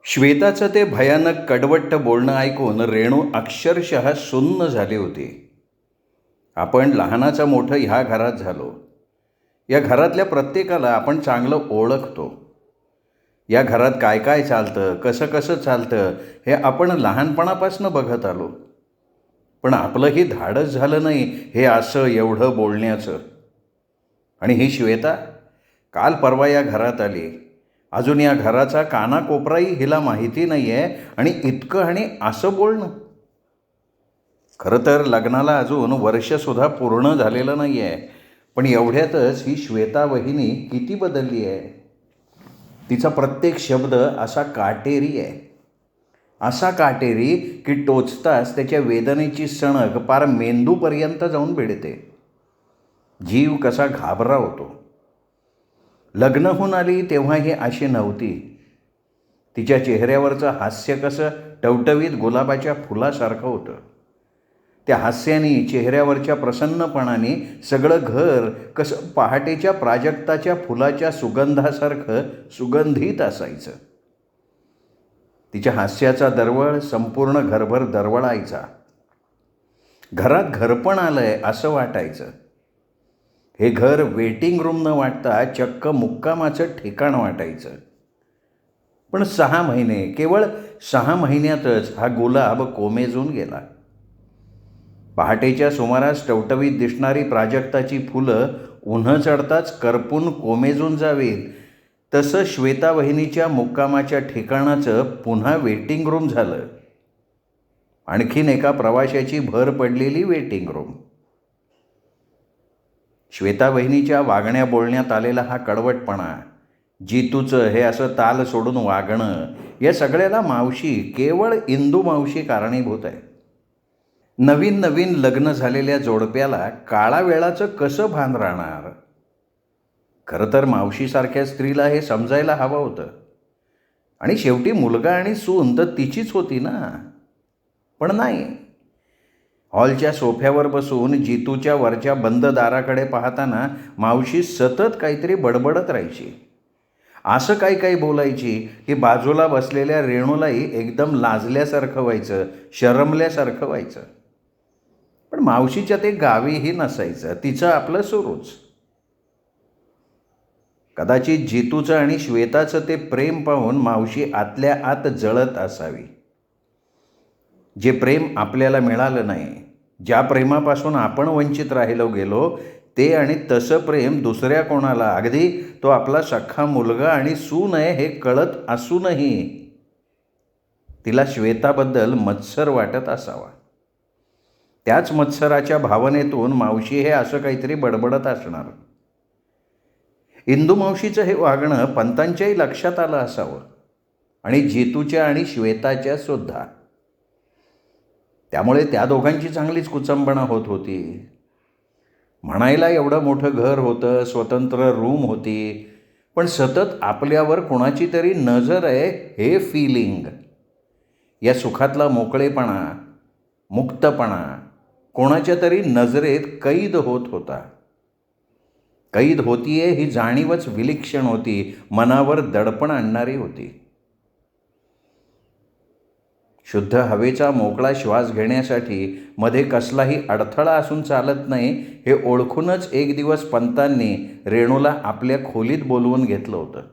श्वेताचं ते भयानक कडवट्ट बोलणं ऐकून रेणू अक्षरशः सुन्न झाली होती. आपण लहानाचं मोठं ह्या घरात झालो. या घरातल्या प्रत्येकाला आपण चांगलं ओळखतो. या घरात काय काय चालतं, कसं कसं चालतं हे आपण लहानपणापासून बघत आलो. पण आपलंही धाडस झालं नाही हे असं एवढं बोलण्याचं. आणि ही श्वेता काल परवा या घरात आली. अजून या घराचा कानाकोपराही हिला माहिती नाही आहे आणि इतकं आणि असं बोलणं. खरं तर लग्नाला अजून वर्षसुद्धा पूर्ण झालेलं नाही आहे, पण एवढ्यातच ही श्वेता वहिनी किती बदलली आहे. तिचा प्रत्येक शब्द असा काटेरी आहे, असा काटेरी की टोचताच त्याच्या वेदनेची सणक पार मेंदूपर्यंत जाऊन भिडते. जीव कसा घाबरा होतो. लग्न होऊन आली तेव्हा ही अशी नव्हती. तिच्या चेहऱ्यावरचं हास्य कसं टवटवीत गुलाबाच्या फुलासारखं होतं. त्या हास्याने, चेहऱ्यावरच्या प्रसन्नपणाने सगळं घर कसं पहाटेच्या प्राजक्ताच्या फुलाच्या सुगंधासारखं सुगंधित असायचं. तिच्या हास्याचा दरवळ संपूर्ण घरभर दरवळायचा. घरात घरपण आलंय असं वाटायचं. हे घर वेटिंग रूम न वाटता चक्क मुक्कामाचं ठिकाण वाटायचं. पण 6 महिने, केवळ 6 महिन्यातच हा गुलाब कोमेजून गेला. पहाटेच्या सुमारास टवटवीत दिसणारी प्राजक्ताची फुलं उन्हं चढताच करपून कोमेजून जावीत, तसं श्वेता वहिनीच्या मुक्कामाच्या ठिकाणाचं पुन्हा वेटिंग रूम झालं. आणखीन एका प्रवाशाची भर पडलेली वेटिंग रूम. श्वेता वहिनीच्या वागण्या बोलण्यात आलेला हा कडवटपणा, जितूचं हे असं ताल सोडून वागणं, या सगळ्याला मावशी, केवळ इंदू मावशी कारणीभूत आहे. नवीन नवीन लग्न झालेल्या जोडप्याला काळा वेळाचं कसं भान राहणार. खरं तर मावशीसारख्या स्त्रीला हे समजायला हवं होतं. आणि शेवटी मुलगा आणि सून तर तिचीच होती ना. पण नाही. हॉलच्या सोफ्यावर बसून जितूच्या वरच्या बंद दाराकडे पाहताना मावशी सतत काहीतरी बडबडत राहायची. असं काही काही बोलायची की बाजूला बसलेल्या रेणूलाही एकदम लाजल्यासारखं व्हायचं, शरमल्यासारखं व्हायचं. पण मावशीच्या ते गावीही नसायचं, तिचं आपलं सुरूच. कदाचित जितूचं आणि श्वेताचं ते प्रेम पाहून मावशी आतल्या आत जळत असावी. जे प्रेम आपल्याला मिळालं नाही, ज्या प्रेमापासून आपण वंचित राहिलो गेलो, ते आणि तसं प्रेम दुसऱ्या कोणाला, अगदी तो आपला सख्खा मुलगा आणि सून आहे हे कळत असूनही तिला श्वेताबद्दल मत्सर वाटत असावा. त्याच मत्सराच्या भावनेतून मावशी हे असं काहीतरी बडबडत असणार. इंदू मावशीचं हे वागणं पंतांच्याही लक्षात आलं असावं आणि जितूच्या आणि श्वेताच्या सुद्धा. त्यामुळे त्या दोघांची चांगलीच कुचंबणा होत होती. म्हणायला एवढं मोठं घर होतं, स्वतंत्र रूम होती, पण सतत आपल्यावर कोणाची तरी नजर आहे हे फिलिंग, या सुखातला मोकळेपणा, मुक्तपणा कोणाच्या तरी नजरेत कैद होत होता. कैद होतीये ही जाणीवच विलक्षण होती, मनावर दडपण आणणारी होती. शुद्ध हवेचा मोकळा श्वास घेण्यासाठी मध्ये कसलाही अडथळा असून चालत नाही हे ओळखूनच एक दिवस पंतांनी रेणूला आपल्या खोलीत बोलवून घेतलं होतं.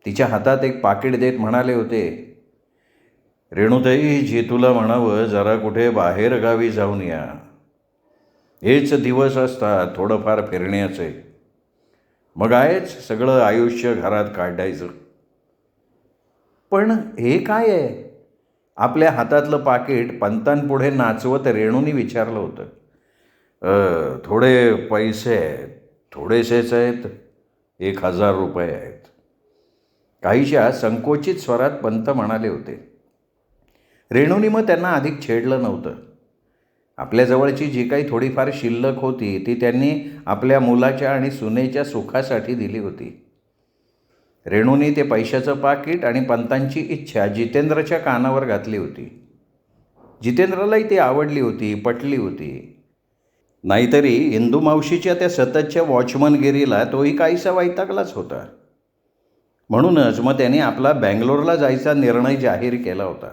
तिच्या हातात एक पाकीट देत म्हणाले होते, रेणूताई, जितूला म्हणावं जरा कुठे बाहेर गावी जाऊन या. हेच दिवस असतात थोडंफार फिरण्याचे, मग आहेच सगळं आयुष्य घरात काढायचं. पण हे काय आहे? आपल्या हातातलं पाकीट पंतांपुढे नाचवत रेणूनी विचारलं होतं. थोडे पैसे आहेत, थोडेसेच आहेत, 1000 रुपये आहेत. काहीशा संकोचित स्वरात पंत म्हणाले होते. रेणूनी मग त्यांना अधिक छेडलं नव्हतं. आपल्याजवळची जी काही थोडीफार शिल्लक होती ती त्यांनी आपल्या मुलाच्या आणि सुनेच्या सुखासाठी दिली होती. रेणूने ते पैशाचं पाकीट आणि पंतांची इच्छा जितेंद्रच्या कानावर घातली होती. जितेंद्रलाही ती आवडली होती, पटली होती. नाहीतरी इंदू मावशीच्या त्या सततच्या वॉचमनगिरीला तोही काहीसा वैतागलाच होता. म्हणूनच मग त्याने आपला बँगलोरला जायचा निर्णय जाहीर केला होता.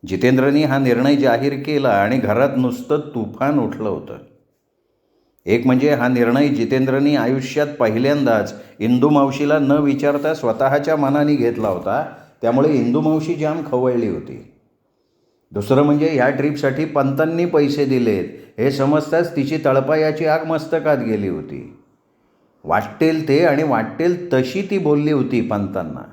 जितेंद्रनी हा निर्णय जाहीर केला आणि घरात नुसतं तुफान उठलं होतं. एक म्हणजे हा निर्णय जितेंद्रनी आयुष्यात पहिल्यांदाच इंदू मावशीला न विचारता स्वतःच्या मनाने घेतला होता. त्यामुळे इंदू मावशी जाम खवळली होती. दुसरं म्हणजे ह्या ट्रीपसाठी पंतांनी पैसे दिलेत हे समजताच तिची तळपायाची आग मस्तकात गेली होती. वाटेल ते आणि वाटेल तशी ती बोलली होती पंतांना.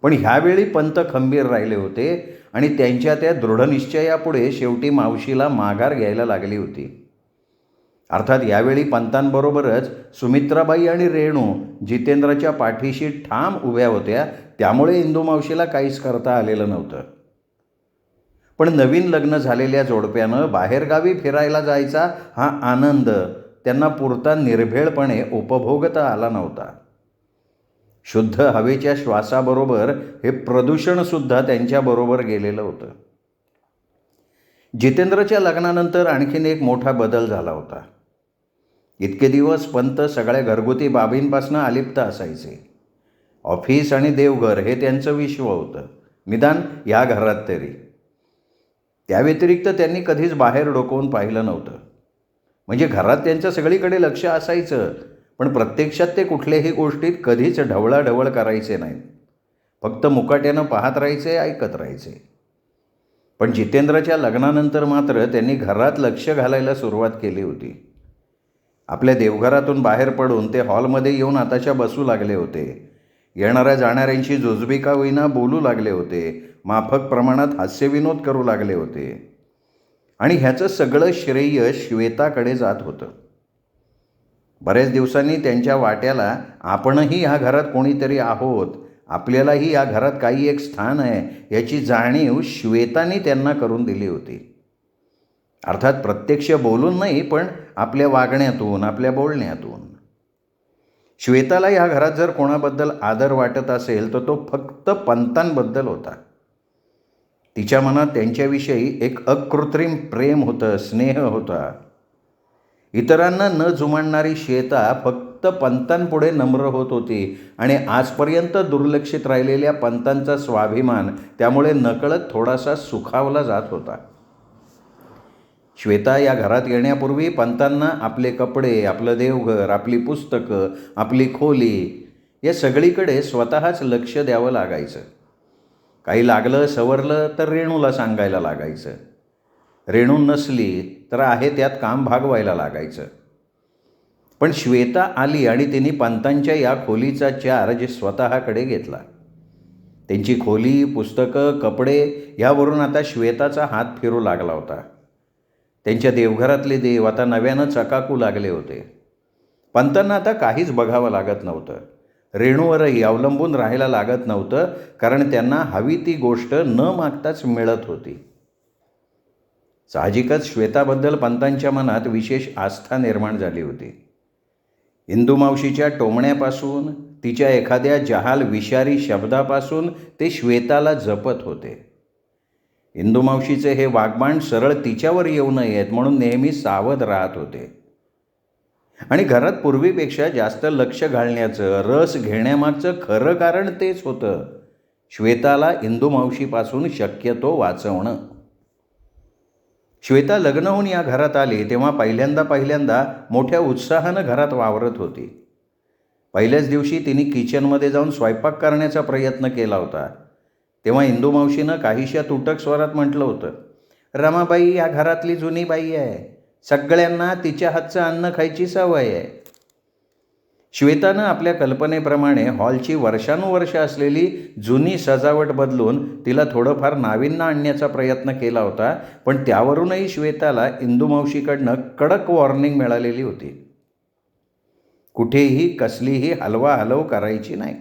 पण ह्यावेळी पंत खंबीर राहिले होते आणि त्यांच्या त्या दृढनिश्चयापुढे शेवटी मावशीला माघार घ्यायला लागली होती. अर्थात यावेळी पंतांबरोबरच सुमित्राबाई आणि रेणू जितेंद्रच्या पाठीशी ठाम उभ्या होत्या. त्यामुळे इंदू मावशीला काहीच करता आलेलं नव्हतं. पण नवीन लग्न झालेल्या जोडप्यानं बाहेरगावी फिरायला जायचा हा आनंद त्यांना पुरता निर्भेळपणे उपभोगता आला नव्हता. शुद्ध हवेच्या श्वासाबरोबर हे प्रदूषणसुद्धा त्यांच्याबरोबर गेलेलं होतं. जितेंद्रच्या लग्नानंतर आणखीन एक मोठा बदल झाला होता. इतके दिवस पंत सगळ्या घरगुती बाबींपासून अलिप्त असायचे. ऑफिस आणि देवघर हे त्यांचं विश्व होतं, निदान या घरात तरी. त्या व्यतिरिक्त त्यांनी कधीच बाहेर डोकावून पाहिलं नव्हतं. म्हणजे घरात त्यांचं सगळीकडे लक्ष असायचं, पण प्रत्यक्षात ते कुठल्याही गोष्टीत कधीच ढवळाढवळ करायचे नाहीत. फक्त मुकाट्यानं पाहत राहायचे, ऐकत राहायचे. पण जितेंद्रच्या लग्नानंतर मात्र त्यांनी घरात लक्ष घालायला सुरुवात केली होती. आपल्या देवघरातून बाहेर पडून ते हॉलमध्ये येऊन आताच्या बसू लागले होते. येणाऱ्या जाणाऱ्यांशी जुजबी का होईना बोलू लागले होते. माफक प्रमाणात हास्यविनोद करू लागले होते. आणि ह्याचं सगळं श्रेय श्वेताकडे जात होतं. बऱ्याच दिवसांनी त्यांच्या वाट्याला आपणही ह्या घरात कोणीतरी आहोत, आपल्यालाही या घरात काही एक स्थान आहे याची जाणीव श्वेताने त्यांना करून दिली होती. अर्थात प्रत्यक्ष बोलून नाही, पण आपल्या वागण्यातून, आपल्या बोलण्यातून. श्वेताला ह्या घरात जर कोणाबद्दल आदर वाटत असेल तर तो फक्त पंतांबद्दल होता. तिच्या मनात त्यांच्याविषयी एक अकृत्रिम प्रेम होतं, स्नेह होता. इतरांना न जुमानणारी श्वेता फक्त पंतांपुढे नम्र होत होती आणि आजपर्यंत दुर्लक्षित राहिलेल्या पंतांचा स्वाभिमान त्यामुळे नकळत थोडासा सुखावला जात होता. श्वेता या घरात येण्यापूर्वी पंतांना आपले कपडे, आपलं देवघर, आपली पुस्तकं, आपली खोली या सगळीकडे स्वतःच लक्ष द्यावं लागायचं. काही लागलं सवरलं तर रेणूला सांगायला लागायचं. रेणू नसली तर आहे त्यात काम भागवायला लागायचं. पण श्वेता आली आणि तिने पंतांच्या या खोलीचा चार्ज स्वतःकडे घेतला. त्यांची खोली, पुस्तकं, कपडे यावरून आता श्वेताचा हात फिरू लागला होता. त्यांच्या देवघरातले देव आता नव्यानं चकाकू लागले होते. पंतांना आता काहीच बघावं लागत नव्हतं. रेणूवरही अवलंबून राहायला लागत नव्हतं, कारण त्यांना हवी ती गोष्ट न मागताच मिळत होती. साहजिकच श्वेताबद्दल पंतांच्या मनात विशेष आस्था निर्माण झाली होती. इंदू मावशीच्या टोमण्यापासून, तिच्या एखाद्या जहाल विषारी शब्दापासून ते श्वेताला जपत होते. इंदू मावशीचे हे वागबाण सरळ तिच्यावर येऊ नयेत म्हणून नेहमी सावध राहत होते. आणि घरात पूर्वीपेक्षा जास्त लक्ष घालण्याचं, रस घेण्यामागचं खरं कारण तेच होतं, श्वेताला इंदू मावशीपासून शक्यतो वाचवणं. श्वेता लग्न होऊन या घरात आली तेव्हा पहिल्यांदा मोठ्या उत्साहानं घरात वावरत होती. पहिल्याच दिवशी तिने किचनमध्ये जाऊन स्वयंपाक करण्याचा प्रयत्न केला होता. तेव्हा इंदू मावशीनं काहीशा तुटक स्वरात म्हटलं होतं, रमाबाई या घरातली जुनी बाई आहे, सगळ्यांना तिच्या हातचं अन्न खायची सवय आहे. श्वेतानं आपल्या कल्पनेप्रमाणे हॉलची वर्षानुवर्ष असलेली जुनी सजावट बदलून तिला थोडंफार नाविन्य आणण्याचा प्रयत्न केला होता. पण त्यावरूनही श्वेताला इंदू मावशीकडनं कडक वॉर्निंग मिळालेली होती. कुठेही कसलीही हलवाहलव करायची नाही.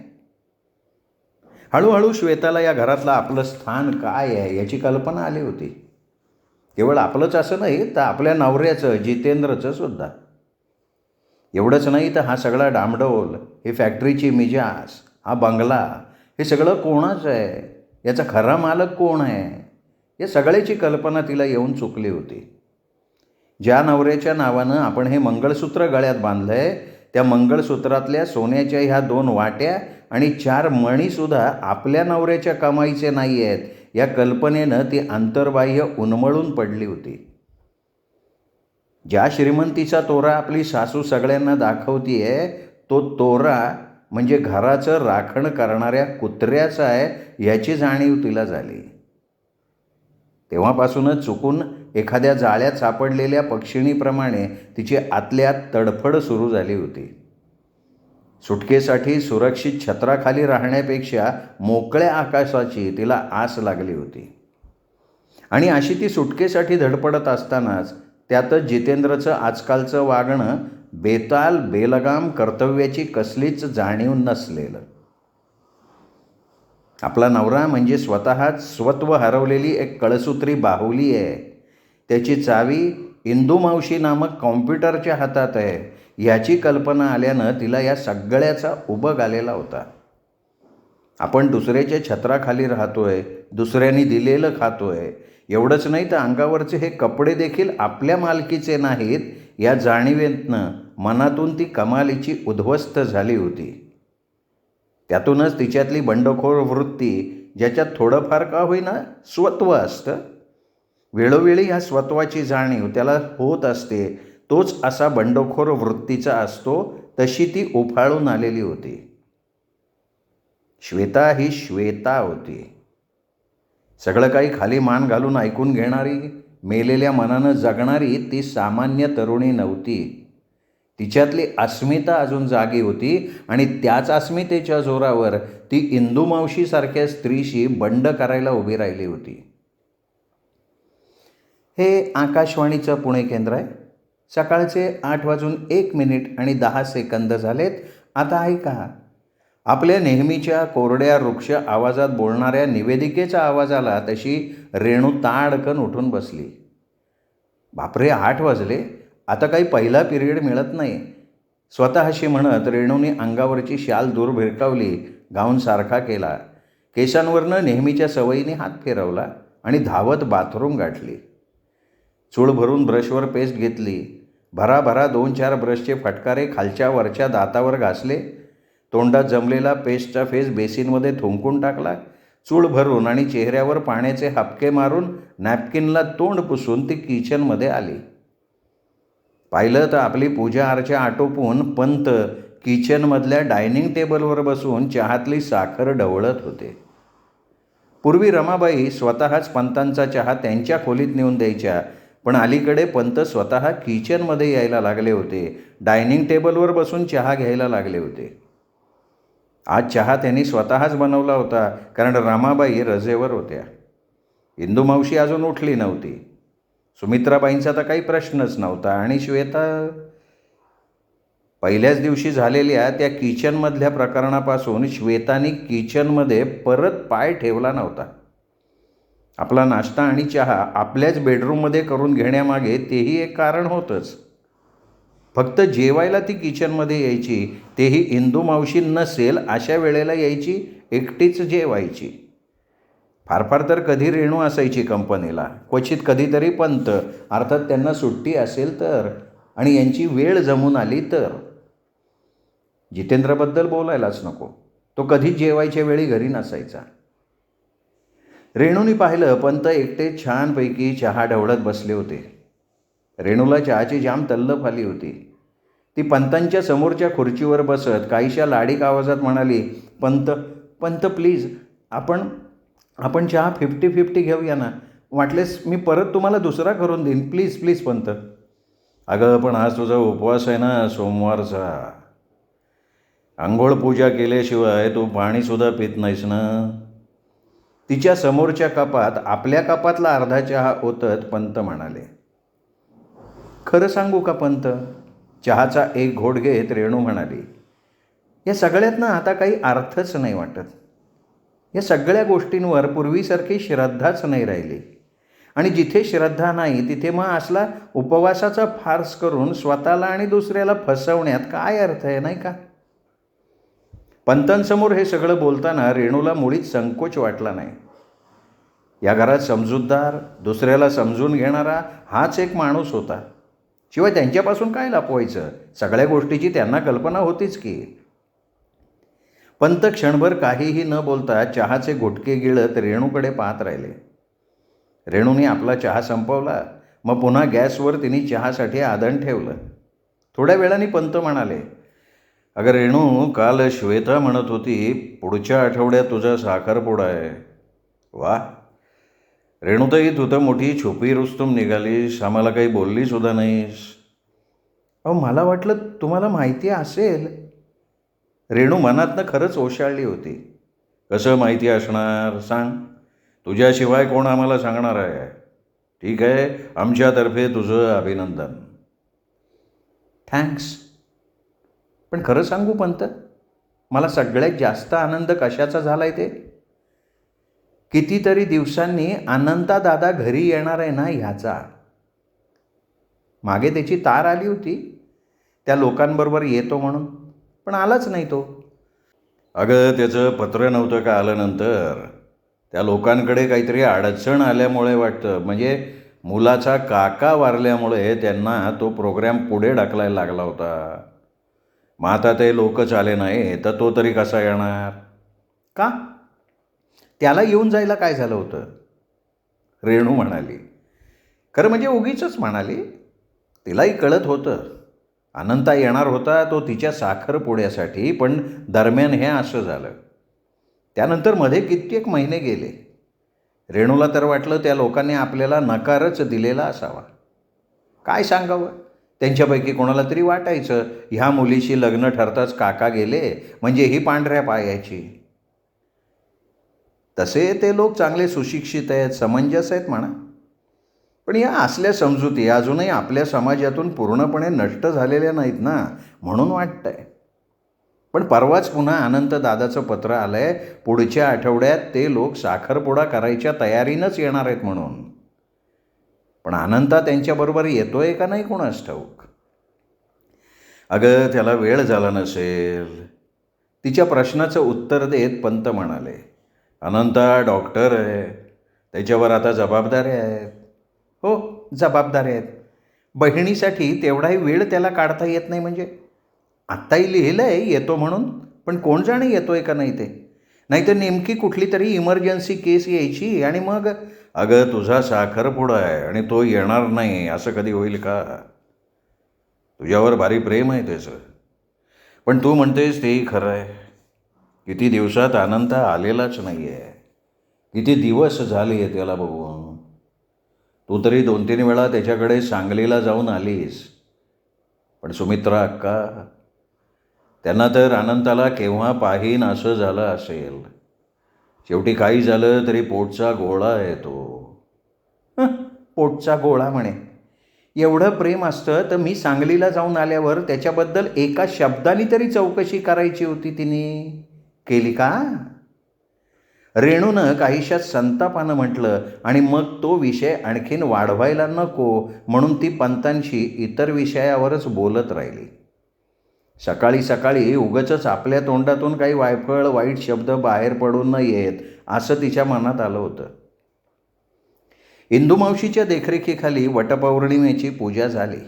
हळूहळू श्वेताला या घरातलं आपलं स्थान काय आहे याची कल्पना आली होती. केवळ आपलंच असं नाही तर आपल्या नवऱ्याचं, जितेंद्रचं सुद्धा. एवढंच नाही तर हा सगळा डामडौल, ही फॅक्टरीची मिजाज, हा बंगला, हे सगळं कोणाचं आहे, याचा खरा मालक कोण आहे, या सगळ्याची कल्पना तिला येऊन चुकली होती. ज्या नवऱ्याच्या नावानं आपण हे मंगळसूत्र गळ्यात बांधलं आहे त्या मंगळसूत्रातल्या सोन्याच्या ह्या 2 वाट्या आणि 4 मणीसुद्धा आपल्या नवऱ्याच्या कमाईचे नाही आहेत, या कल्पनेनं ती अंतर्बाह्य उन्मळून पडली होती. ज्या श्रीमंतीचा तोरा आपली सासू सगळ्यांना दाखवतीये, तो तोरा म्हणजे घराचं राखण करणाऱ्या कुत्र्याचा आहे याची जाणीव तिला झाली. तेव्हापासूनच चुकून एखाद्या जाळ्यात सापडलेल्या पक्षिणीप्रमाणे तिची आतल्यात तडफड सुरू झाली होती. सुटकेसाठी सुरक्षित छत्राखाली राहण्यापेक्षा मोकळ्या आकाशाची तिला आस लागली होती. आणि अशी ती सुटकेसाठी धडपडत असतानाच त्यातच जितेंद्रचं आजकालचं वागणं बेताल बेलगाम कर्तव्याची कसलीच जाणीव नसलेलं. आपला नवरा म्हणजे स्वतःच स्वत्व हरवलेली एक कळसूत्री बाहुली आहे. त्याची चावी इंदुमावशी नामक कॉम्प्युटरच्या हातात आहे, ह्याची कल्पना आल्यानं तिला या सगळ्याचा उबग आलेला होता. आपण दुसऱ्याच्या छत्राखाली राहतोय, दुसऱ्यांनी दिलेलं खातोय, एवढंच नाही तर अंगावरचे हे कपडे देखील आपल्या मालकीचे नाहीत, या जाणीवेतनं मनातून ती कमालीची उद्ध्वस्त झाली होती. त्यातूनच तिच्यातली बंडखोर वृत्ती, ज्याच्यात थोडंफार का होईना स्वत्व असतं, वेळोवेळी ह्या स्वत्वाची जाणीव त्याला होत असते, तोच असा बंडखोर वृत्तीचा असतो, तशी ती उफाळून आलेली होती. श्वेता ही श्वेता होती. सगळं काही खाली मान घालून ऐकून घेणारी, मेलेल्या मनानं जगणारी ती सामान्य तरुणी नव्हती. तिच्यातली अस्मिता अजून जागी होती आणि त्याच अस्मितेच्या जोरावर ती इंदुमावशीसारख्या स्त्रीशी बंड करायला उभी राहिली होती. हे आकाशवाणीचं पुणे केंद्र आहे. सकाळचे 8:01 झालेत. आता ऐका. आपल्या नेहमीच्या कोरड्या वृक्ष आवाजात बोलणाऱ्या निवेदिकेचा आवाज आला तशी रेणू ताडकन उठून बसली. बापरे, 8 वाजले. आता काही पहिला पिरियड मिळत नाही, स्वतःशी म्हणत रेणूने अंगावरची शाल दूर भिरकावली, गाऊन सारखा केला, केसांवरनं नेहमीच्या सवयीने हात फिरवला आणि धावत बाथरूम गाठली. चूळ भरून ब्रशवर पेस्ट घेतली. भराभरा 2-4 ब्रशचे फटकारे खालच्या वरच्या दातावर घासले. तोंडात जमलेला पेस्टचा फेस बेसिनमध्ये थुंकून टाकला. चूळ भरून आणि चेहऱ्यावर पाण्याचे हपके मारून नॅपकिनला तोंड पुसून ती किचनमध्ये आली. पाहिलं तर आपली पूजा अर्चा आटोपून पंत किचनमधल्या डायनिंग टेबलवर बसून चहातली साखर ढवळत होते. पूर्वी रमाबाई स्वतःच पंतांचा चहा त्यांच्या खोलीत नेऊन द्यायच्या, पण अलीकडे पंत स्वतः किचनमध्ये यायला लागले होते, डायनिंग टेबलवर बसून चहा घ्यायला लागले होते. आज चहा त्यांनी स्वतःच बनवला होता, कारण रमाबाई रजेवर होत्या. इंदुमावशी अजून उठली नव्हती. सुमित्राबाईंचा तर काही प्रश्नच नव्हता. आणि श्वेता, पहिल्याच दिवशी झालेल्या त्या किचनमधल्या प्रकरणापासून श्वेतानी किचनमध्ये परत पाय ठेवला नव्हता. आपला नाश्ता आणि चहा आपल्याच बेडरूममध्ये करून घेण्यामागे तेही एक कारण होतंच. फक्त जेवायला ती किचनमध्ये यायची, तेही इंदुमावशी नसेल अशा वेळेला यायची, एकटीच जेवायची. फार फार तर कधी रेणू असायची कंपनीला, क्वचित कधीतरी पंत, अर्थात त्यांना सुट्टी असेल तर, आणि यांची वेळ जमून आली तर. जितेंद्रबद्दल बोलायलाच नको, तो कधीच जेवायच्या वेळी घरी नसायचा. रेणूने पाहिलं पंत एकटे छानपैकी चहा ढवळत बसले होते. रेणूला चहाची जाम तल्लफ आली होती. ती पंतांच्या समोरच्या खुर्चीवर बसत काहीशा लाडीक आवाजात म्हणाली, पंत पंत प्लीज, आपण चहा 50-50 घेऊया ना, वाटलेस मी परत तुम्हाला दुसरा करून देईन, प्लीज प्लीज पंत. अगं पण आज तुझा उपवास आहे ना, सोमवारचा. आंघोळ पूजा केल्याशिवाय तू पाणीसुद्धा पित नाहीस ना. तिच्या समोरच्या कपात आपल्या कपातला अर्धा चहा ओतत पंत म्हणाले. खरं सांगू का पंत, चहाचा एक घोट घेत रेणू म्हणाली, या सगळ्यातनं आता काही अर्थच नाही वाटत. या सगळ्या गोष्टींवर पूर्वीसारखी श्रद्धाच नाही राहिली. आणि जिथे श्रद्धा नाही तिथे मग असला उपवासाचा फार्स करून स्वतःला आणि दुसऱ्याला फसवण्यात काय अर्थ आहे, नाही का. पंतांसमोर हे सगळं बोलताना रेणूला मुळीच संकोच वाटला नाही. या घरात समजूतदार, दुसऱ्याला समजून घेणारा हाच एक माणूस होता. शिवाय त्यांच्यापासून काय लपवायचं, सगळ्या गोष्टीची त्यांना कल्पना होतीच की. पंत क्षणभर काहीही न बोलता चहाचे गुटके गिळत रेणूकडे पाहत राहिले. रेणूने आपला चहा संपवला. मग पुन्हा गॅसवर तिने चहासाठी आधण ठेवलं. थोड्या वेळाने पंत म्हणाले, अगं रेणू, काल श्वेता म्हणत होती पुढच्या आठवड्यात तुझा साखरपुडा आहे. वा रेणूताई, तू तर मोठी छुपी रुस्तुम निघालीस, आम्हाला काही बोलली सुद्धा नाहीस. अहो, मला वाटलं तुम्हाला माहिती असेल. रेणू मनातनं खरंच ओशाळली होती. कसं माहिती असणार सांग, तुझ्याशिवाय कोण आम्हाला सांगणार आहे. ठीक आहे, आमच्यातर्फे तुझं अभिनंदन. थँक्स. पण खरं सांगू पंत, मला सगळ्यात जास्त आनंद कशाचा झाला आहे ते, कितीतरी दिवसांनी अनंता दादा घरी येणार आहे ना ह्याचा. मागे त्याची तार आली होती त्या लोकांबरोबर येतो म्हणून, पण आलाच नाही तो. अगं, त्याचं पत्र नव्हतं का आलं नंतर. त्या लोकांकडे काहीतरी अडचण आल्यामुळे वाटतं, म्हणजे मुलाचा काका वारल्यामुळे त्यांना तो प्रोग्रॅम पुढे ढकलायला लागला होता. मग आता ते लोकच आले नाही तर तो तरी कसा येणार. का, त्याला येऊन जायला काय झालं होतं, रेणू म्हणाली. खरं म्हणजे उगीचच म्हणाली. तिलाही कळत होतं अनंता येणार होता तो तिच्या साखरपुड्यासाठी, पण दरम्यान हे असं झालं. त्यानंतर मध्ये कित्येक महिने गेले. रेणूला तर वाटलं त्या लोकांनी आपल्याला नकारच दिलेला असावा. काय सांगावं, त्यांच्यापैकी कोणाला तरी वाटायचं ह्या मुलीशी लग्न ठरताच काका गेले म्हणजे ही पांढऱ्या पायाची. तसे ते लोक चांगले सुशिक्षित आहेत, समंजस आहेत म्हणा, पण या असल्या समजुती अजूनही आपल्या समाजातून पूर्णपणे नष्ट झालेल्या नाहीत ना, म्हणून वाटतंय. पण परवाच पुन्हा अनंत दादाचं पत्र आलं आहे, पुढच्या आठवड्यात ते लोक साखरपुडा करायच्या तयारीनंच येणार आहेत म्हणून. पण अनंता त्यांच्याबरोबर येतोय का नाही कोणास ठाऊक. अगं, त्याला वेळ झाला नसेल. तिच्या प्रश्नाचं उत्तर देत पंत म्हणाले, अनंता डॉक्टर आहे, त्याच्यावर आता जबाबदाऱ्या आहेत. हो, जबाबदाऱ्या आहेत. बहिणीसाठी तेवढाही वेळ त्याला काढता येत नाही म्हणजे. आत्ताही लिहिलं आहे येतो म्हणून, पण कोण जाणे येतोय का नाही ते. नाहीतर नेमकी कुठली तरी इमर्जन्सी केस यायची आणि मग. अगं, तुझा साखरपुडा आहे आणि तो येणार नाही असं कधी होईल का. तुझ्यावर भारी प्रेम आहे त्याचं, पण तू म्हणतेस तेही खरं आहे. किती दिवसात अनंता आलेलाच नाही आहे. किती दिवस झाले आहे त्याला बघून. तू तरी 2-3 वेळा त्याच्याकडे सांगलीला जाऊन आलीस, पण सुमित्रा अक्का, त्यांना तर अनंताला केव्हा पाहीन असं झालं असेल. शेवटी काही झालं तरी पोटचा गोळा आहे तो. पोटचा गोळा म्हणे. एवढं प्रेम असतं तर मी सांगलीला जाऊन आल्यावर त्याच्याबद्दल एका शब्दाने तरी चौकशी करायची होती. तिने केली का. रेणूनं काहीशा संतापानं म्हटलं आणि मग तो विषय आणखीन वाढवायला नको म्हणून ती पंतांशी इतर विषयावरच बोलत राहिली. सकाळी सकाळी उगाचच आपल्या तोंडातून काही वायफळ वाईट शब्द बाहेर पडून न येत असं तिच्या मनात आलं होतं. इंदुमावशीच्या देखरेखीखाली वटपौर्णिमेची पूजा झाली.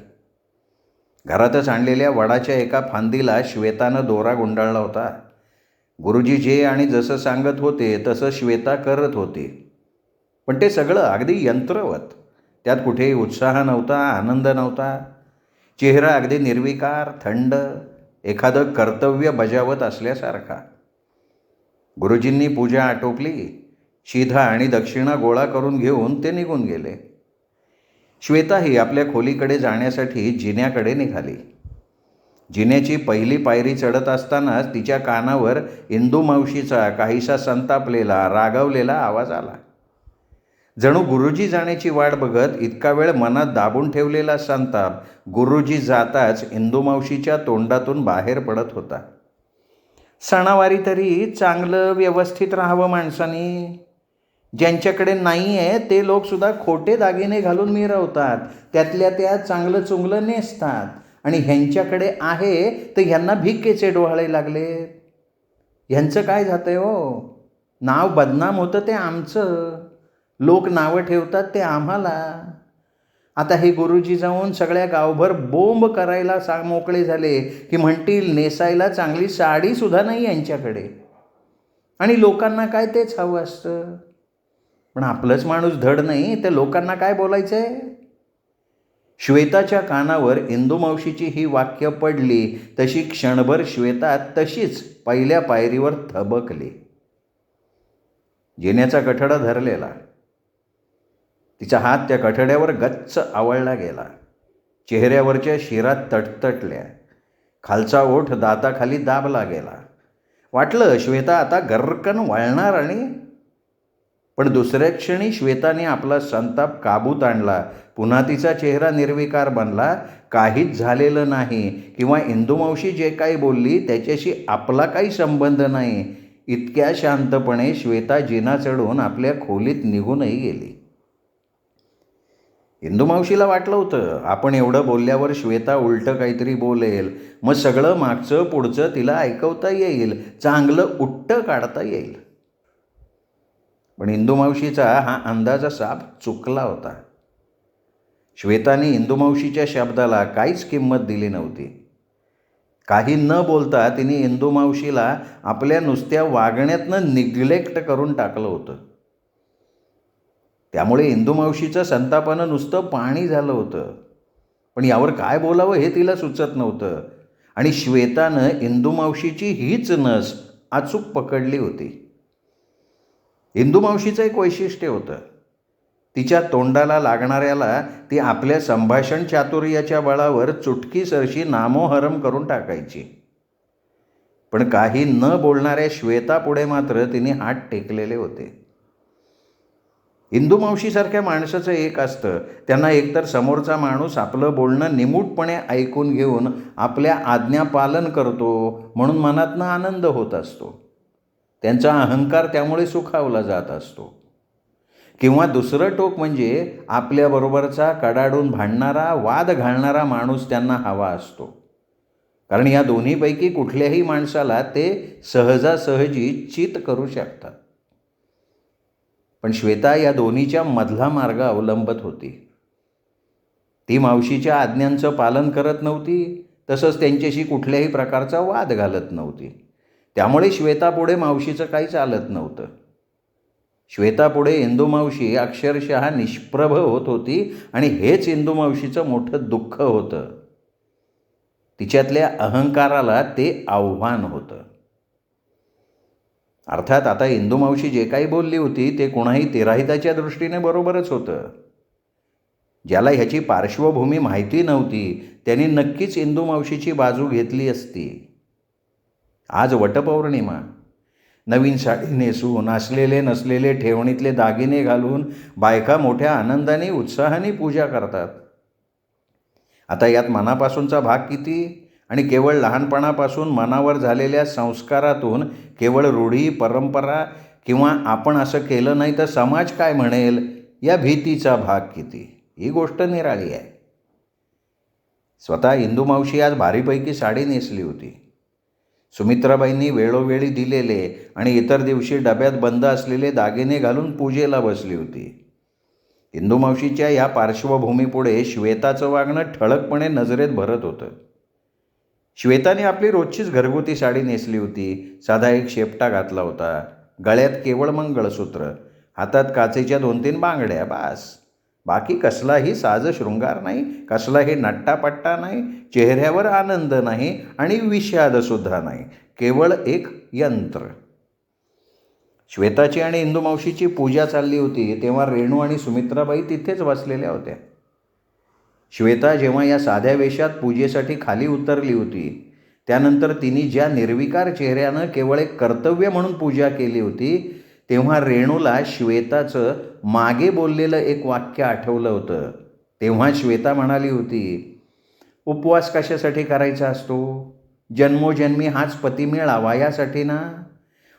घरातच आणलेल्या वडाच्या एका फांदीला श्वेतानं दोरा गुंडाळला होता. गुरुजी जे आणि जसं सांगत होते तसं श्वेता करत होती, पण ते सगळं अगदी यंत्रवत. त्यात कुठेही उत्साह नव्हता, आनंद नव्हता. चेहरा अगदी निर्विकार, थंड, एखादं कर्तव्य बजावत असल्यासारखा. गुरुजींनी पूजा आटोपली. शिधा आणि दक्षिणा गोळा करून घेऊन ते निघून गेले. श्वेताही आपल्या खोलीकडे जाण्यासाठी जिन्याकडे निघाली. जिन्याची पहिली पायरी चढत असतानाच तिच्या कानावर इंदुमावशीचा काहीसा संतापलेला, रागवलेला आवाज आला. जणू गुरुजी जाण्याची वाट बघत इतका वेळ मनात दाबून ठेवलेला संताप गुरुजी जाताच इंदुमावशीच्या तोंडातून बाहेर पडत होता. सणावारी तरी चांगलं व्यवस्थित राहावं माणसाने. ज्यांच्याकडे नाही आहे ते लोकसुद्धा खोटे दागिने घालून मिरवतात, त्यातल्या त्यात चांगलं चुंगलं नेसतात, आणि ह्यांच्याकडे आहे तर ह्यांना भिकेचे डोहाळे लागले. ह्यांचं काय जातं आहे हो. नाव बदनाम होतं ते आमचं, लोक नावं ठेवतात ते आम्हाला. आता हे गुरुजी जाऊन सगळ्या गावभर बोंब करायला मोकळे झाले की म्हणतील नेसायला चांगली साडीसुद्धा नाही यांच्याकडे, आणि लोकांना काय तेच हवं असतं. पण आपलंच माणूस धड नाही तर लोकांना काय बोलायचं आहे. श्वेताच्या कानावर इंदुमावशीची ही वाक्य पडली तशी क्षणभर श्वेता तशीच पहिल्या पायरीवर थबकली. जिन्याचा कठडा धरलेला, तिचा हात त्या कठड्यावर गच्च आवळला गेला. चेहऱ्यावरच्या शिरात तटतटल्या, खालचा ओठ दाताखाली दाबला गेला. वाटलं श्वेता आता गर्रकन वळणार, आणि पण दुसऱ्या क्षणी श्वेताने आपला संताप काबूत आणला. पुन्हा तिचा चेहरा निर्विकार बनला. काहीच झालेलं नाही, किंवा इंदुमावशी जे काही बोलली त्याच्याशी आपला काही संबंध नाही, इतक्या शांतपणे श्वेता जिना चढून आपल्या खोलीत निघूनही गेली. इंदुमावशीला वाटलं होतं आपण एवढं बोलल्यावर श्वेता उलटं काहीतरी बोलेल, मग सगळं मागचं पुढचं तिला ऐकवता येईल, चांगलं उट्टं काढता येईल. पण इंदुमावशीचा हा अंदाज साफ चुकला होता. श्वेताने इंदुमावशीच्या शब्दाला काहीच किंमत दिली नव्हती. काही न बोलता तिने इंदुमावशीला आपल्या नुसत्या वागण्यातनं निग्लेक्ट करून टाकलं होतं. त्यामुळे इंदुमावशीचं संतापानं नुसतं पाणी झालं होतं. पण यावर काय बोलावं हे तिला सुचत नव्हतं, आणि श्वेतानं इंदुमावशीची हीच नस अचूक पकडली होती. इंदुमावशीचं एक वैशिष्ट्य होतं, तिच्या तोंडाला लागणाऱ्याला ती आपल्या संभाषण चातुर्याच्या बळावर चुटकीसरशी नामोहरम करून टाकायची. पण काही न बोलणाऱ्या श्वेतापुढे मात्र तिने हात टेकलेले होते. इंदुमावशीसारख्या माणसाचं एक असतं, त्यांना एकतर समोरचा माणूस आपलं बोलणं निमूटपणे ऐकून घेऊन आपल्या आज्ञा पालन करतो म्हणून मनातनं आनंद होत असतो, त्यांचा अहंकार त्यामुळे सुखावला जात असतो, किंवा दुसरं टोक म्हणजे आपल्याबरोबरचा कडाडून भांडणारा, वाद घालणारा माणूस त्यांना हवा असतो. कारण या दोन्हीपैकी कुठल्याही माणसाला ते सहजासहजी चित करू शकतात. पण श्वेता या दोन्हीच्या मधला मार्ग अवलंबत होती. ती मावशीच्या आज्ञांचं पालन करत नव्हती, तसंच त्यांच्याशी कुठल्याही प्रकारचा वाद घालत नव्हती. त्यामुळे श्वेतापुढे मावशीचं काही चालत नव्हतं. श्वेतापुढे इंदुमावशी अक्षरशः निष्प्रभ होत होती, आणि हेच इंदुमावशीचं मोठं दुःख होतं. तिच्यातल्या अहंकाराला ते आव्हान होतं. अर्थात आता इंदुमावशी जे काही बोलली होती ते कुणाही तिराहिताच्या दृष्टीने बरोबरच होतं. ज्याला ह्याची पार्श्वभूमी माहिती नव्हती त्यांनी नक्कीच इंदुमावशीची बाजू घेतली असती. आज वटपौर्णिमा. नवीन साडी नेसून, असलेले नसलेले ठेवणीतले दागिने घालून बायका मोठ्या आनंदाने उत्साहाने पूजा करतात. आता यात मनापासूनचा भाग किती, आणि केवळ लहानपणापासून मनावर झालेल्या संस्कारातून, केवळ रूढी परंपरा किंवा आपण असं केलं नाही तर समाज काय म्हणेल या भीतीचा भाग किती, ही गोष्ट निराळी आहे. स्वतः इंदुमावशी आज भारीपैकी साडी नेसली होती. सुमित्राबाईंनी वेळोवेळी दिलेले आणि इतर दिवशी डब्यात बंद असलेले दागिने घालून पूजेला बसली होती. इंदुमावशीच्या या पार्श्वभूमीपुढे श्वेताचं वागणं ठळकपणे नजरेत भरत होतं. श्वेताने आपली रोजचीच घरगुती साडी नेसली होती. साधा एक शेपटा घातला होता, गळ्यात केवळ मंगळसूत्र, हातात काचेच्या 2-3 बांगड्या, बास. बाकी कसलाही साज शृंगार नाही, कसलाही नट्टापट्टा नाही, चेहऱ्यावर आनंद नाही आणि विषादसुद्धा नाही, केवळ एक यंत्र. श्वेताची आणि इंदुमावशीची पूजा चालली होती तेव्हा रेणू आणि सुमित्राबाई तिथेच बसलेल्या होत्या. श्वेता जेव्हा या साध्या वेशात पूजेसाठी खाली उतरली होती, त्यानंतर तिने ज्या निर्विकार चेहऱ्यानं केवळ एक कर्तव्य म्हणून पूजा केली होती, तेव्हा रेणूला श्वेताचं मागे बोललेलं एक वाक्य आठवलं होतं. तेव्हा श्वेता म्हणाली होती, उपवास कशासाठी करायचा असतो? जन्मोजन्मी हाच पती मिळावा यासाठी ना.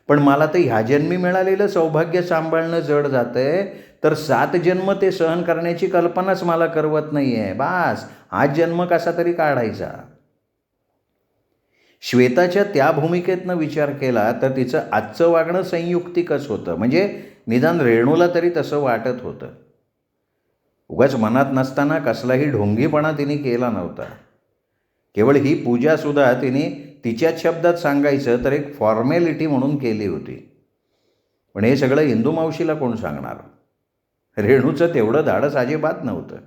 पण मला तर ह्या जन्मी मिळालेलं सौभाग्य सांभाळणं जड जातंय, तर 7 जन्म ते सहन करण्याची कल्पनाच मला करवत नाही आहे. बास, आज जन्म कसा तरी काढायचा. श्वेताच्या त्या भूमिकेतनं विचार केला तर तिचं आजचं वागणं संयुक्तिकच होतं. म्हणजे निदान रेणूला तरी तसं वाटत होतं. उगाच मनात नसताना कसलाही ढोंगीपणा तिने केला नव्हता. केवळ ही पूजासुद्धा तिने तिच्याच शब्दात सांगायचं तर एक फॉर्मॅलिटी म्हणून केली होती. पण हे सगळं इंदू मावशीला कोण सांगणार? रेणूचं तेवढं धाडस अजिबात नव्हतं.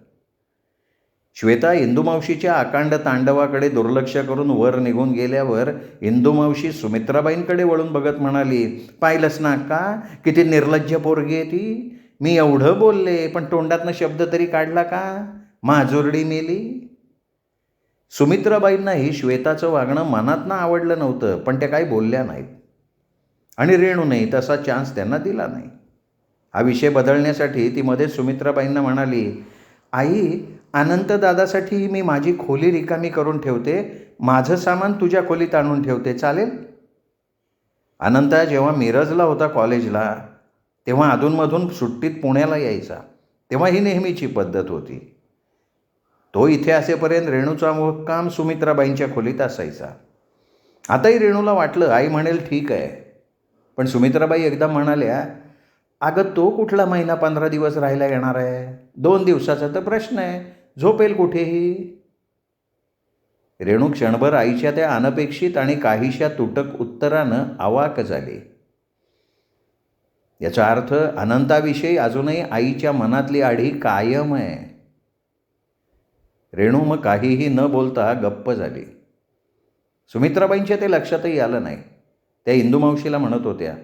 श्वेता इंदू मावशीच्या अकांड तांडवाकडे दुर्लक्ष करून वर निघून गेल्यावर इंदू मावशी सुमित्राबाईंकडे वळून बघत म्हणाली, पाहिलंस ना का किती निर्लज्ज पोरगी आहे ती. मी एवढं बोलले पण तोंडातनं शब्द तरी काढला का? माजुरडी मेली. सुमित्राबाईंनाही श्वेताचं वागणं मनातनं आवडलं नव्हतं, पण त्या काही बोलल्या नाहीत आणि रेणूनही तसा चान्स त्यांना दिला नाही. हा विषय बदलण्यासाठी ती मध्ये सुमित्राबाईंना म्हणाली, आई, अनंत दादासाठी मी माझी खोली रिकामी करून ठेवते, माझं सामान तुझ्या खोलीत आणून ठेवते, चालेल? अनंता जेव्हा मिरजला होता कॉलेजला तेव्हा अधूनमधून सुट्टीत पुण्याला यायचा. तेव्हा ही नेहमीची पद्धत होती. तो इथे असेपर्यंत रेणूचा मुक्काम सुमित्राबाईंच्या खोलीत असायचा. आताही रेणूला वाटलं आई म्हणेल ठीक आहे, पण सुमित्राबाई एकदा म्हणाल्या, अगं तो कुठला महिना 15 दिवस राहायला येणार आहे? 2 दिवसाचा तर प्रश्न आहे, झोपेल कुठेही. रेणू क्षणभर आईच्या त्या अनपेक्षित आणि काहीशा तुटक उत्तरानं अवाक झाली. याचा अर्थ अनंताविषयी अजूनही आईच्या मनातली आढी कायम आहे. रेणू मग काहीही न बोलता गप्प झाली. सुमित्राबाईंच्या ते लक्षातही आलं नाही. त्या इंदू मावशीला म्हणत होत्या,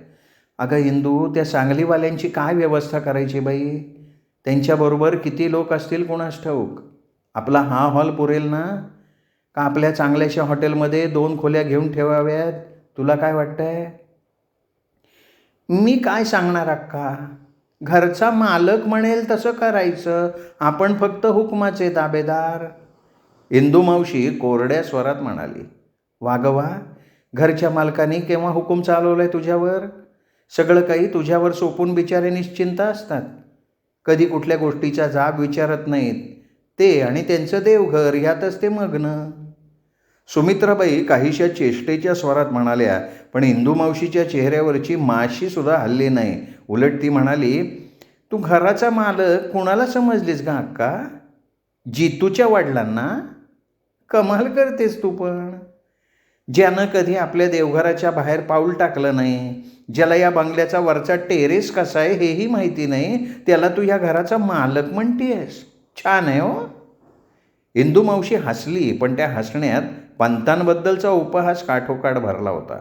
अगं इंदू, त्या सांगलीवाल्यांची काय व्यवस्था करायची बाई? त्यांच्याबरोबर किती लोक असतील कुणास ठाऊक. आपला हा हॉल पुरेल ना? का आपल्या चांगल्याशा हॉटेलमध्ये 2 खोल्या घेऊन ठेवाव्यात? तुला काय वाटतंय? मी काय सांगणार अक्का, घरचा मालक म्हणेल तसं करायचं, आपण फक्त हुकमाचे ताबेदार. इंदू मावशी कोरड्या स्वरात म्हणाली, वागवा, घरच्या मालकाने केव्हा हुकूम चालवलाय तुझ्यावर? सगळं काही तुझ्यावर सोपून बिचारे निश्चिंत असतात. कधी कुठल्या गोष्टीचा जाब विचारत नाहीत. ते आणि त्यांचं देवघर ह्यातच ते मग्न. सुमित्राबाई काहीशा चेष्टेच्या स्वरात म्हणाल्या, पण इंदू मावशीच्या चेहऱ्यावरची माशीसुद्धा हल्ली नाही. उलट ती म्हणाली, तू घराचा मालक कुणाला समजलीस का अक्का? जितूच्या वडिलांना? कमाल करतेस तू पण. ज्यानं कधी आपल्या देवघराच्या बाहेर पाऊल टाकलं नाही, ज्याला या बंगल्याचा वरचा टेरेस कसा आहे हेही माहिती नाही, त्याला तू या घराचा मालक म्हणतेस. छान आहे हो. इंदू मावशी हसली, पण त्या हसण्यात पंतांबद्दलचा उपहास काठोकाठ भरला होता.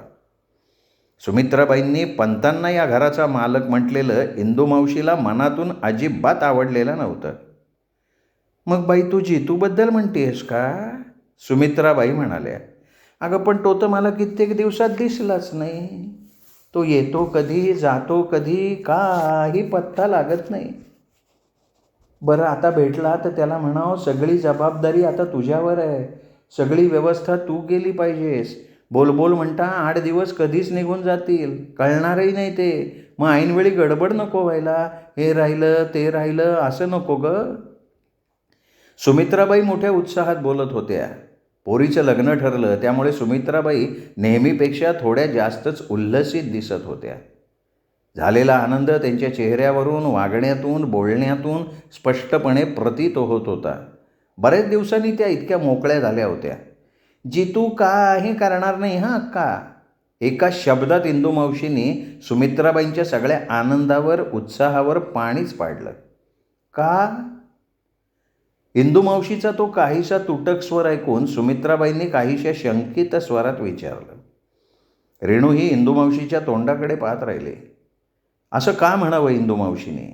सुमित्राबाईंनी पंतांना या घराचा मालक म्हटलेलं इंदू मावशीला मनातून अजिबात आवडलेलं नव्हतं. मग बाई तू जितूबद्दल म्हणतेस का? सुमित्राबाई म्हणाल्या, अगं पण तो तर मला कित्येक दिवसात दिसलाच नाही. तो येतो कधी, जातो कधी, काही पत्ता लागत नाही. बरं, आता भेटला तर त्याला म्हणावं, सगळी जबाबदारी आता तुझ्यावर आहे, सगळी व्यवस्था तू केली पाहिजेस. बोल म्हणता 8 दिवस कधीच निघून जातील, कळणारही नाही ते. मग ऐनवेळी गडबड नको व्हायला, हे राहिलं ते राहिलं असं नको गं. सुमित्राबाई मोठ्या उत्साहात बोलत होत्या. पोरीचं लग्न ठरलं त्यामुळे सुमित्राबाई नेहमीपेक्षा थोड्या जास्तच उल्हसित दिसत होत्या. झालेला आनंद त्यांच्या चेहऱ्यावरून, वागण्यातून, बोलण्यातून स्पष्टपणे प्रतीत होत होता. बऱ्याच दिवसांनी त्या इतक्या मोकळ्या झाल्या होत्या. जितू काही करणार नाही हा अक्का. एका शब्दात इंदू मावशींनी सुमित्राबाईंच्या सगळ्या आनंदावर, उत्साहावर पाणीच पाडलं. का? इंदू मावशीचा तो काहीसा तुटक स्वर ऐकून सुमित्राबाईंनी काहीशा शंकित स्वरात विचारलं. रेणू ही इंदू मावशीच्या तोंडाकडे पाहत राहिले. असं का म्हणावं इंदू मावशीने?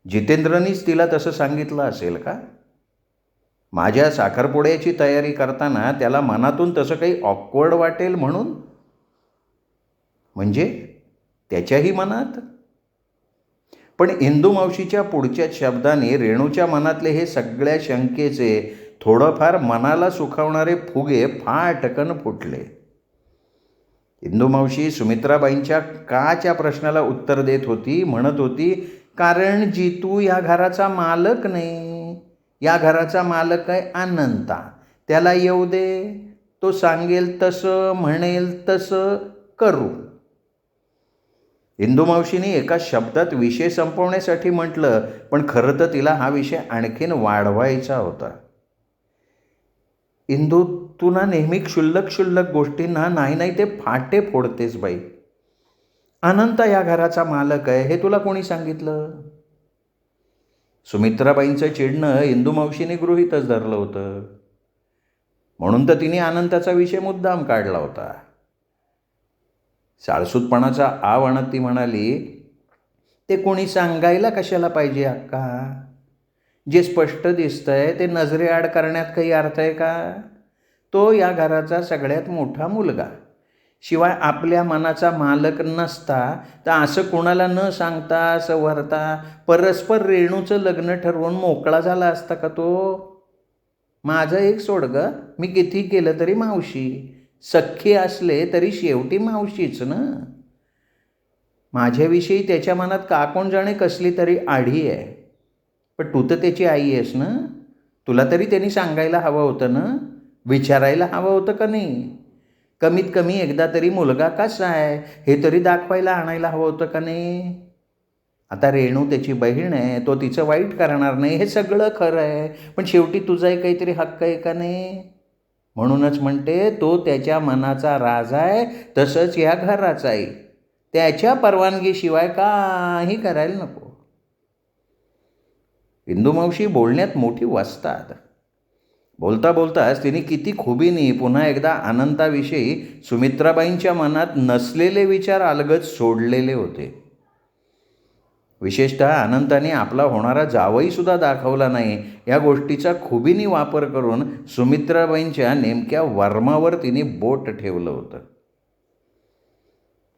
जितेंद्रनीच तिला तसं सांगितलं असेल का? माझ्या साखरपुड्याची तयारी करताना त्याला मनातून तसं काही ऑकवर्ड वाटेल म्हणून? म्हणजे त्याच्याही मनात? पण इंदू मावशीच्या पुढच्या शब्दाने रेणूच्या मनातले हे सगळ्या शंकेचे थोडंफार मनाला सुखावणारे फुगे फाटकन फुटले. इंदू मावशी सुमित्राबाईंच्या काच्या प्रश्नाला उत्तर देत होती. म्हणत होती, कारण जितू या घराचा मालक नाही, या घराचा मालक आहे अनंता. त्याला येऊ दे, तो सांगेल तसं, म्हणेल तसं करू. इंदुमावशीने एका शब्दात विषय संपवण्यासाठी म्हटलं, पण खरं तर तिला हा विषय आणखीन वाढवायचा होता. इंदू, तू ना नेहमी क्षुल्लक गोष्टींना नाही नाही ते फाटे फोडतेस बाई. अनंत या घराचा मालक आहे हे तुला कोणी सांगितलं? सुमित्राबाईंचं चिडणं इंदुमावशीने गृहीतच धरलं होतं. म्हणून तर तिने अनंताचा विषय मुद्दाम काढला होता. साळसूतपणाचा आव आणत ती म्हणाली, ते कोणी सांगायला कशाला पाहिजे अक्का? जे स्पष्ट दिसतंय ते नजरेआड करण्यात काही अर्थ आहे का? तो या घराचा सगळ्यात मोठा मुलगा, शिवाय आपल्या मनाचा मालक नसता तर असं कोणाला न सांगता सवरता परस्पर रेणूचं लग्न ठरवून मोकळा झाला असता का तो? माझं एक सोड ग, मी किती केलं तरी मावशी, सख्खी असले तरी शेवटी मावशीच ना. माझ्याविषयी त्याच्या मनात का कोण जाणे कसली तरी आढी आहे, पण तू तर त्याची आई आहेस ना. तुला तरी त्यांनी सांगायला हवं होतं ना, विचारायला हवं होतं का नाही? कमीत कमी एकदा तरी मुलगा कसा आहे हे तरी दाखवायला आणायला हवं होतं का नाही? आता रेणू त्याची बहीण आहे, तो तिचं वाईट करणार नाही, हे सगळं खरं आहे, पण शेवटी तुझाही काहीतरी हक्क आहे का नाही? म्हणूनच म्हणते, तो त्याच्या मनाचा राजा आहे, तसंच या घराचा आहे. त्याच्या परवानगीशिवाय काही करायला नको. इंदुमावशी बोलण्यात मोठी वस्ताद. बोलता बोलताच तिने किती खुबीने पुन्हा एकदा अनंताविषयी सुमित्राबाईंच्या मनात नसलेले विचार अलगद सोडलेले होते. विशेषतः अनंताने आपला होणारा जावईसुद्धा दाखवला नाही या गोष्टीचा खुबीने वापर करून सुमित्राबाईंच्या नेमक्या वर्मावर तिने बोट ठेवलं होतं.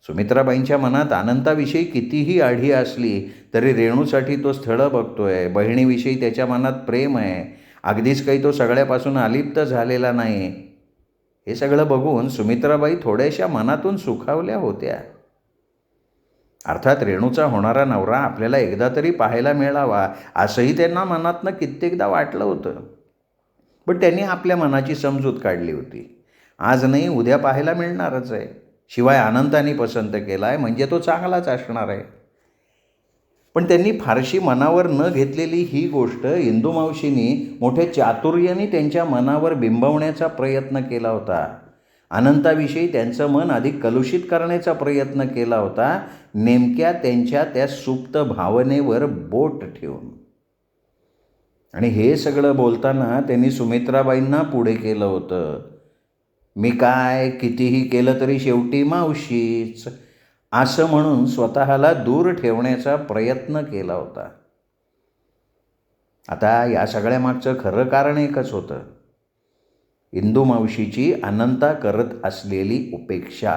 सुमित्राबाईंच्या मनात अनंताविषयी कितीही आढी असली तरी रेणूसाठी तो स्थळं बघतोय, बहिणीविषयी त्याच्या मनात प्रेम आहे, अगदीच काही तो सगळ्यापासून अलिप्त झालेला नाही, हे सगळं बघून सुमित्राबाई थोड्याशा मनातून सुखावल्या होत्या. अर्थात रेणूचा होणारा नवरा आपल्याला एकदा तरी पाहायला मिळावा असंही त्यांना मनातनं कित्येकदा वाटलं होतं, पण त्यांनी आपल्या मनाची समजूत काढली होती. आज नाही उद्या पाहायला मिळणारच आहे, शिवाय अनंताने पसंत केला आहे म्हणजे तो चांगलाच असणार आहे. पण त्यांनी फारशी मनावर न घेतलेली ही गोष्ट इंदुमावशींनी मोठ्या चातुर्याने त्यांच्या मनावर बिंबवण्याचा प्रयत्न केला होता. अनंताविषयी त्यांचं मन अधिक कलुषित करण्याचा प्रयत्न केला होता, नेमक्या त्यांच्या त्या सुप्त भावनेवर बोट ठेवून. आणि हे सगळं बोलताना त्यांनी सुमित्राबाईंना पुढे केलं होतं. मी काय कितीही केलं तरी शेवटी मावशीच, असं म्हणून स्वतःला दूर ठेवण्याचा प्रयत्न केला होता. आता या सगळ्यामागचं खरं कारण एकच होतं, इंदुमावशीची अनंता करत असलेली उपेक्षा.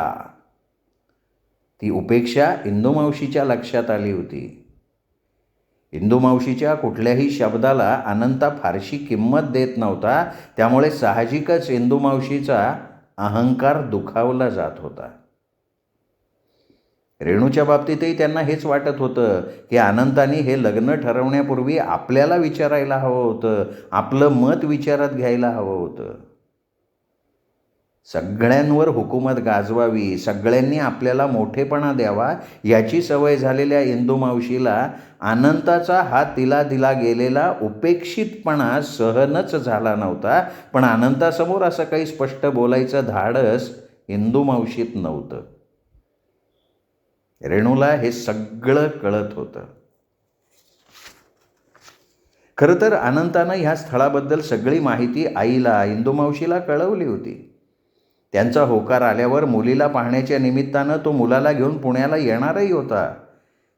ती उपेक्षा इंदुमावशीच्या लक्षात आली होती. इंदुमावशीच्या कुठल्याही शब्दाला अनंता फारशी किंमत देत नव्हता, त्यामुळे साहजिकच इंदुमावशीचा अहंकार दुखावला जात होता. रेणूच्या बाबतीतही त्यांना हेच वाटत होतं की अनंताने हे लग्न ठरवण्यापूर्वी आपल्याला विचारायला हवं होतं, आपलं मत विचारात घ्यायला हवं होतं. सगळ्यांवर हुकूमत गाजवावी, सगळ्यांनी आपल्याला मोठेपणा द्यावा याची सवय झालेल्या इंदुमावशीला अनंताचा हा तिला दिला गेलेला उपेक्षितपणा सहनच झाला नव्हता. पण अनंतासमोर असं काही स्पष्ट बोलायचं धाडस इंदुमावशीत नव्हतं. रेणूला हे सगळं कळत होतं. खरं तर अनंतानं ह्या स्थळाबद्दल सगळी माहिती आईला, इंदुमावशीला कळवली होती. त्यांचा होकार आल्यावर मुलीला पाहण्याच्या निमित्तानं तो मुलाला घेऊन पुण्याला येणारही होता.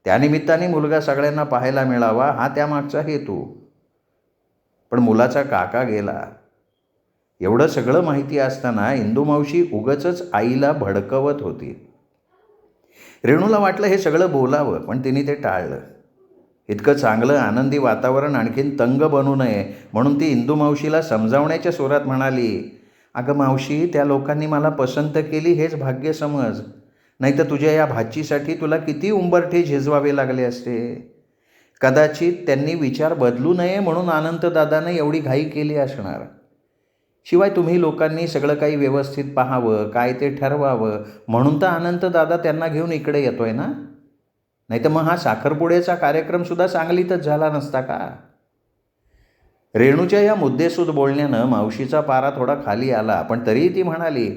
त्यानिमित्ताने मुलगा सगळ्यांना पाहायला मिळावा हा त्यामागचा हेतू. पण मुलाचा काका गेला. एवढं सगळं माहिती असताना इंदुमावशी उगाचच आईला भडकवत होती. रेणूला वाटलं हे सगळं बोलावं, पण तिने ते टाळलं. इतकं चांगलं आनंदी वातावरण आणखीन तंग बनू नये म्हणून ती इंदुमावशीला समजावण्याच्या सुरात म्हणाली, अगं मावशी, त्या लोकांनी मला पसंत केली हेच भाग्य समज, नाही तर तुझ्या या भाचीसाठी तुला किती उंबरठे झिजवावे लागले असते. कदाचित त्यांनी विचार बदलू नये म्हणून अनंतदादाने एवढी घाई केली असणार. शिवाय तुम्ही लोकांनी सगळं काही व्यवस्थित पाहावं, काय ते ठरवावं म्हणून तर अनंतदादा त्यांना घेऊन इकडे येतोय ना. नाही तर मग हा साखरपुड्याचा कार्यक्रमसुद्धा सांगलीतच झाला नसता का? रेणूच्या या मुद्देसूद बोलण्यानं मावशीचा पारा थोडा खाली आला, पण तरीही ती म्हणाली,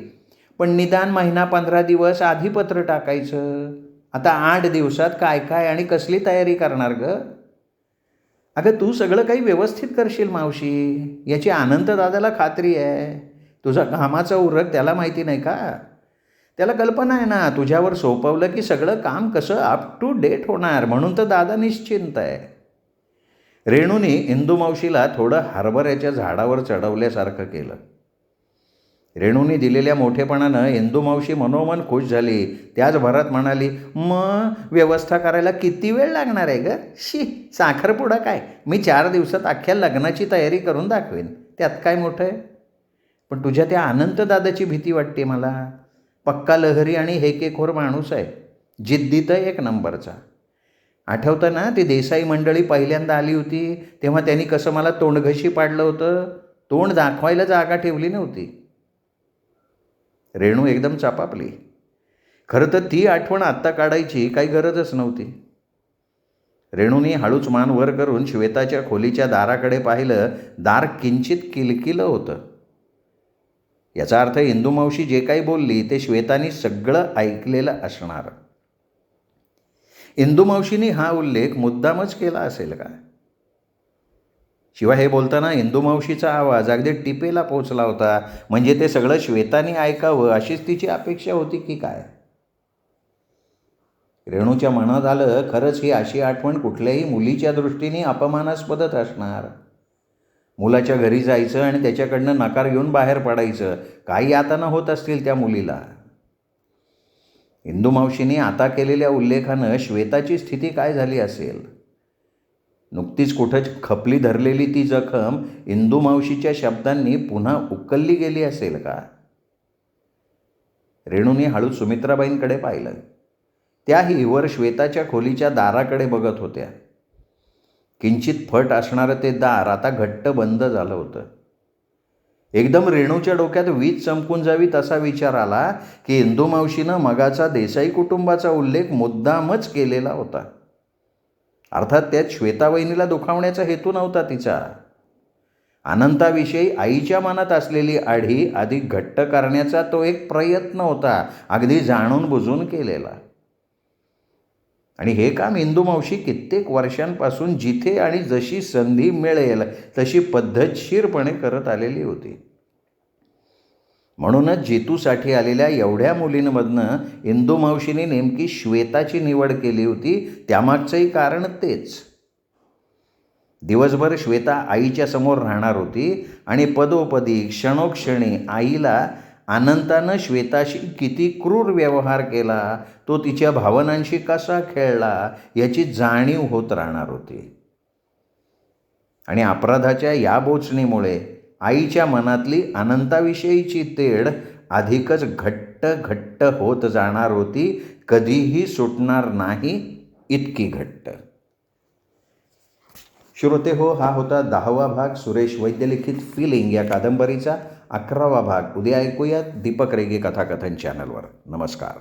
पण निदान महिना 15 दिवस आधी पत्र टाकायचं. आता 8 दिवसात काय काय आणि कसली तयारी करणार ग? अगं तू सगळं काही व्यवस्थित करशील मावशी, याची अनंत दादाला खात्री आहे. तुझा कामाचा उरक त्याला माहिती नाही का? त्याला कल्पना आहे ना, तुझ्यावर सोपवलं की सगळं काम कसं अप टू डेट होणार, म्हणून तर दादा निश्चिंत आहे. रेणूने इंदुमावशीला थोडं हरभऱ्याच्या झाडावर चढवल्यासारखं केलं. रेणूने दिलेल्या मोठेपणानं इंदुमावशी मनोमन खुश झाली. त्याच भरात म्हणाली, मग व्यवस्था करायला किती वेळ लागणार आहे ग? साखरपुडा काय, मी 4 दिवसात अख्ख्या लग्नाची तयारी करून दाखवेन, त्यात काय मोठं आहे. पण तुझ्या त्या अनंत दादाची भीती वाटते मला. पक्का लहरी आणि हेकेखोर माणूस आहे, जिद्दीत एक नंबरचा. आठवतं ना, ती देसाई मंडळी पहिल्यांदा आली होती तेव्हा त्यांनी कसं मला तोंडघशी पाडलं होतं. तोंड दाखवायला जागा ठेवली नव्हती. रेणू एकदम चापापली. खरं तर ती आठवण आत्ता काढायची काही गरजच नव्हती. रेणूने हळूच मान वर करून श्वेताच्या खोलीच्या दाराकडे पाहिलं. दार किंचित किलकिलं होतं. याचा अर्थ इंदुमावशी जे काही बोलली ते श्वेताने सगळं ऐकलेलं असणार. इंदुमावशीने हा उल्लेख मुद्दामच केला असेल का? शिवाय हे बोलताना इंदुमावशीचा आवाज अगदी टिपेला पोचला होता. म्हणजे ते सगळं श्वेताने ऐकावं अशीच तिची अपेक्षा होती की काय? रेणूच्या मनात आलं, खरंच ही अशी आठवण कुठल्याही मुलीच्या दृष्टीने अपमानास्पदच असणार. मुलाच्या घरी जायचं आणि त्याच्याकडनं नकार घेऊन बाहेर पडायचं, काही यातना होत असतील त्या मुलीला. इंदुमावशीने आता केलेल्या उल्लेखानं श्वेताची स्थिती काय झाली असेल? नुकतीच कुठं खपली धरलेली ती जखम इंदुमावशीच्या शब्दांनी पुन्हा उकलली गेली असेल का? रेणूने हळूच सुमित्राबाईंकडे पाहिलं. त्याही वर श्वेताच्या खोलीच्या दाराकडे बघत होत्या. किंचित फट असणारं ते दार आता घट्ट बंद झालं होतं. एकदम रेणूच्या डोक्यात वीज चमकून जावी तसा विचार आला की इंदुमावशीनं मगाचा देसाई कुटुंबाचा उल्लेख मुद्दामच केलेला होता. अर्थात त्यात श्वेतावहिनीला दुखावण्याचा हेतू नव्हता तिचा. अनंताविषयी आईच्या मनात असलेली आढी अधिक घट्ट करण्याचा तो एक प्रयत्न होता, अगदी जाणून बुजून केलेला. आणि हे काम इंदुमावशी कित्येक वर्षांपासून जिथे आणि जशी संधी मिळेल तशी पद्धतशीरपणे करत आलेली होती. म्हणूनच जितूसाठी आलेल्या एवढ्या मुलींमधनं इंदुमावशीने नेमकी श्वेताची निवड केली होती. त्यामागचंही कारण तेच. दिवसभर श्वेता आईच्या समोर राहणार होती आणि पदोपदी क्षणोक्षणी आईला अनंतानं श्वेताशी किती क्रूर व्यवहार केला, तो तिच्या भावनांशी कसा खेळला याची जाणीव होत राहणार होती. आणि अपराधाच्या या बोचणीमुळे आईच्या मनातली अनंताविषयीची तेढ अधिकच घट्ट होत जाणार होती, कधीही सुटणार नाही इतकी घट्ट. श्रोते हो, हा होता 10वा भाग सुरेश वैद्य लिखित फिलिंग या कादंबरीचा. 11वा भाग उद्या ऐकूयात दीपक रेगे कथाकथन चॅनलवर. नमस्कार.